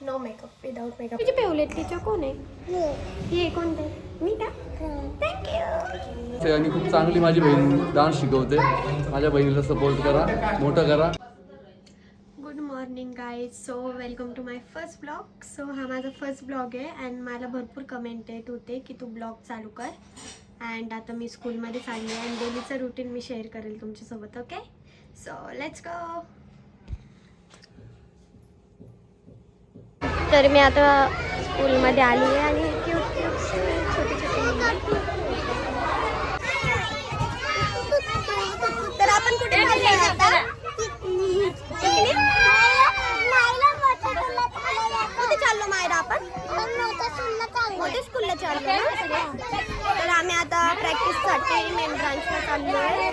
No makeup, without makeup. तुझी favourite teacher कोण आहे? ही कोणते? मी का? थँक्यू. आणि खूप चांगली माझी बहीण डान्स शिकवते. माझ्या बहिणीला सपोर्ट करा, मोठं करा. Good morning guys. So welcome to my first blog. So हा माझा फर्स्ट ब्लॉग आहे अँड मला भरपूर कमेंट येत होते की तू ब्लॉग चालू कर. अँड आता मी स्कूलमध्ये चालली आहे अँड डेलीचं रुटीन मी शेअर करेल तुमच्यासोबत. Okay, so let's go. तर मी आता स्कूलमध्ये आली आहे आणि क्यूट क्यूट छोटी छोटी तर आपण कुठे चालले आता? कुठे चाललो मायरा आपण? मोठ्या स्कूलला चाललो ना. तर आम्ही आता प्रॅक्टिससाठी मेन ब्रांचला चाललो आहे.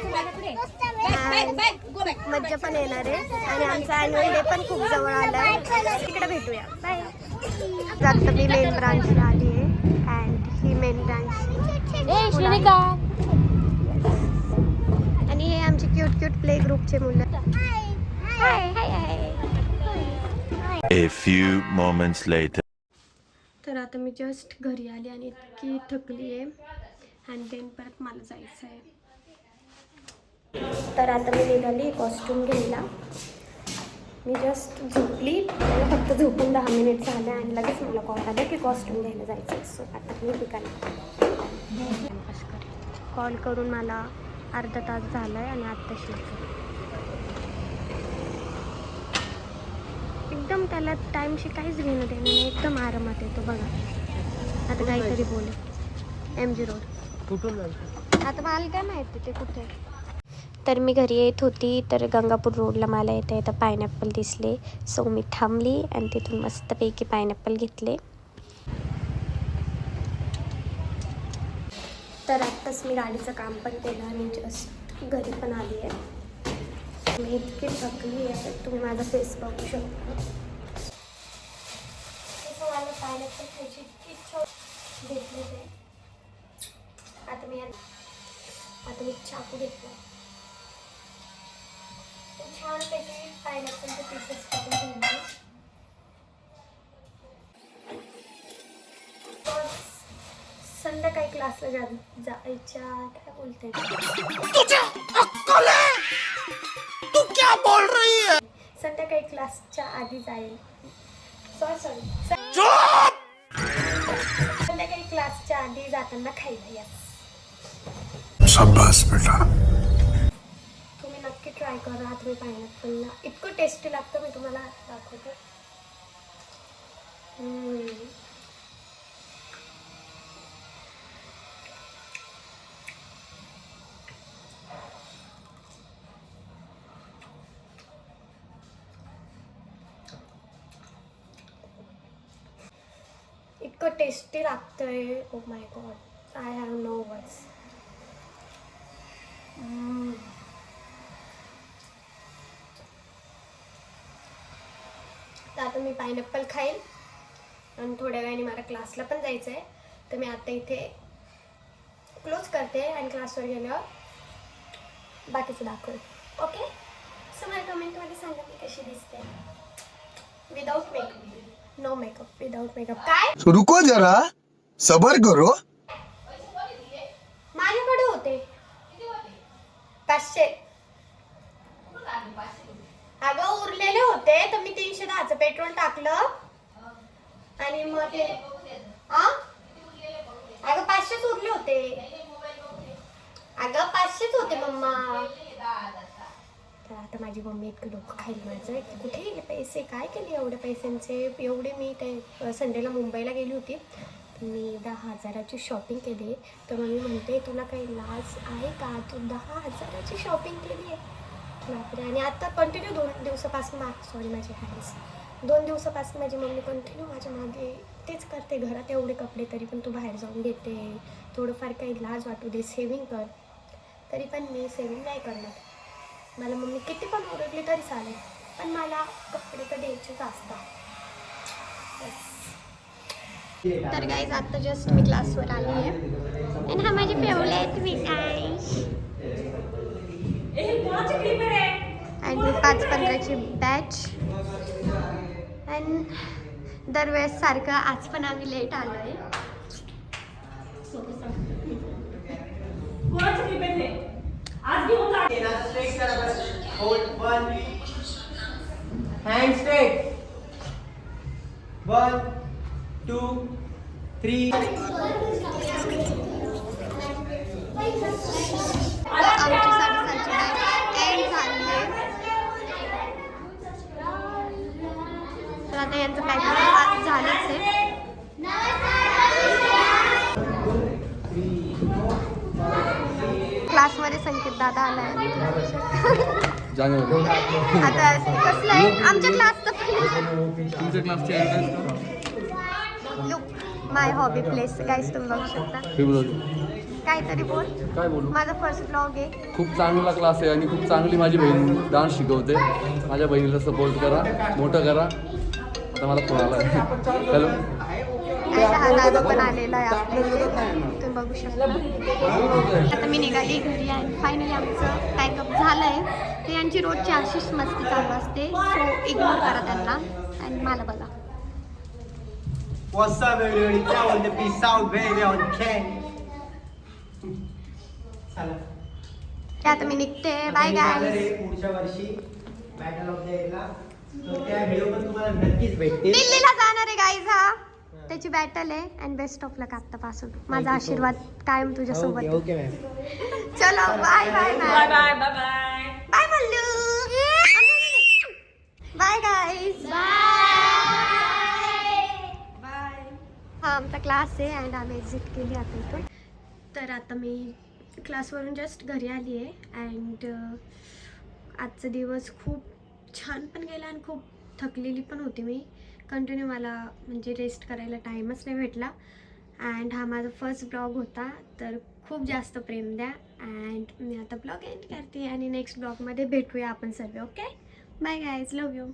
मज्जा पण येणार आहे आणि आमचा ॲन्युअल डे पण खूप जवळ आला आहे. तिकडे भेटूया. बाय. आता मी मेन ब्रांचला आली आहे अँड ही मेन ब्रांच आणि हे आमचे क्यूट क्यूट प्ले ग्रुपचे मुलं. हाय हाय हाय. A few moments later. तर आता मी जस्ट घरी आली आणि इतकी थकली आहे अँड देन परत मला जायचं आहे. तर आता मी निघाली कॉस्ट्यूम घ्यायला. मी जस्ट झोपली, मला फक्त झोपून 10 मिनिट झाले आणि लगेच मला कॉल आला की कॉस्ट्यूम घ्यायला जायचं आहे. सो आता मी निघाली. कॉल करून मला अर्धा तास झाला आहे आणि आत्ताशी एकदम त्याला टाईमशी काहीच घेणं देणं नाही. एकदम आरामात येतो बघा. आता काहीतरी बोले MG रोड कुठून जायचं आता मला काय माहिती ते कुठे. तर मी घरी येत होती तर गंगापूर रोडला मला येता येतं पायनॅपल दिसले. सो मी थांबली आणि तिथून मस्तपैकी पायनॅपल घेतले. तर आत्ताच मी गाडीचं काम पण केलं आणि जस्ट घरी पण आली आहे. मी इतकी थकली आहे. तुम्ही माझा फेस बघू शकता. मला पायनॅपल खायची इतकी इच्छा घेतली ते. आता मी चाकू घेतला. छानपैकी पायनॅपलचे पीसेस कापून घेतले. संध्याकाळी क्लासला जायच्या काय बोलते तू क्या बोल रही है? संध्याकाळी क्लासच्या आधी जाईल. सॉरी संध्याकाळी क्लासच्या आधी जाताना खायला या. शाबाश बेटा. तुम्ही नक्की ट्राय करा. तुम्ही पायनॅपलला इतकं टेस्टी लागतं. मी तुम्हाला दाखवते. इतकं टेस्टी लागतंय. Oh my god, I have no words. तर आता मी पायनॅपल खाईन आणि थोड्या वेळाने मला क्लासला पण जायचं आहे. तर मी आता इथे क्लोज करते आणि क्लासवर गेल्यावर बाकीचं दाखवेल. ओके, सो मला कमेंटमध्ये सांगा मी कशी दिसते without makeup. No makeup, without makeup. काय? रुको जरा, सबर करो. माझ्याकडे होते 500. अगं उरलेले होते तर मी 310चं पेट्रोल टाकलं आणि मग ते अगं 500च उरले होते. अगं 500च होते मम्मा. तर आता माझी मम्मी इतकं डोकं खायला माझं की कुठे गेले पैसे, काय केले एवढे पैशांचे. एवढे मी ते संडेला मुंबईला गेली होती. मी 10,000ची शॉपिंग केली. तर मम्मी म्हणते तुला काही लाज आहे का, तू 10,000ची शॉपिंग केली आहे बापरे. आणि आता कंटिन्यू 2 दिवसापासून माझे हँड्स 2 दिवसापासून माझी मम्मी कंटिन्यू माझ्या मागे तेच करते. घरात एवढे कपडे तरी पण तू बाहेर जाऊन घेते. थोडंफार काही लाज वाटू दे, सेविंग कर. तरी पण मी सेविंग नाही करणार. मला मम्मी किती पण ओरडली तरी चालेल, पण मला कपडे तर द्यायचेच असतात. तर गाईज आता जस्ट मी क्लासवर आली आहे आणि हा माझी फेवरेट विकाश आणि 5-15ची बॅच. अँड दरवेळेस सारखं आज पण आम्ही लेट आलोय. Hand straight. 1, 2, 3. आमची साडेसातची एंड झाली आहे. तर आता यांचं काय झालंच आहे. क्लासमध्ये संकेत दादा आलाय. जानेवारी आता कसलं आहे आमच्या क्लासचं तुमच्या क्लासची ॲड्रेस लुक माय हॉबी प्लेस गाईस तुम्ही बघू शकता. फेब्रुवारी काहीतरी बोल. काय बोलू. माझा फर्स्ट ब्लॉग आहे. खूप चांगला क्लास आहे आणि खूप चांगली माझी बहीण डान्स शिकवते. माझ्या बहिणीला सपोर्ट करा, मोठं करा. आता मला फोन आला आहे. हॅलो. हा दादा पण आलेला आहे आपल्या इथे. तुम्ही बघू शकता. आता मी निघाली घरी आणि फायनली आमचं पॅकअप झालं आहे. ते यांची रोजची अशीच मस्ती चालू असते, सो इग्नोर करा त्यांना आणि मला बघा. What's up, everybody? Now on the peace out, baby, on Ken. चला. ते आता मी निघते. Bye guys. पुढच्या वर्षी बॅटल ऑफ द एअरला तर त्या व्हिडिओ पण तुम्हाला नक्कीच भेटतील. दिल्लीला जाणार आहे गाईज. हा त्याची बॅटल आहे अँड बेस्ट ऑफ लक आत्तापासून. माझा आशीर्वाद कायम तुझ्यासोबत. Okay ma'am. चलो bye bye bye bye bye bye Ballu. Bye guys. हा आमचा क्लास आहे अँड आम्ही एक्झिट केली आता इथून. तर आता मी क्लासवरून जस्ट घरी आली आहे अँड आजचा दिवस खूप छान पण गेला आणि खूप थकलेली पण होती मी. कंटिन्यू मला म्हणजे रेस्ट करायला टाईमच नाही भेटला अँड हा माझा फर्स्ट ब्लॉग होता. तर खूप जास्त प्रेम द्या अँड मी आता ब्लॉग एंड करते आणि नेक्स्ट ब्लॉगमध्ये भेटूया आपण सर्व. Okay bye guys. Love you.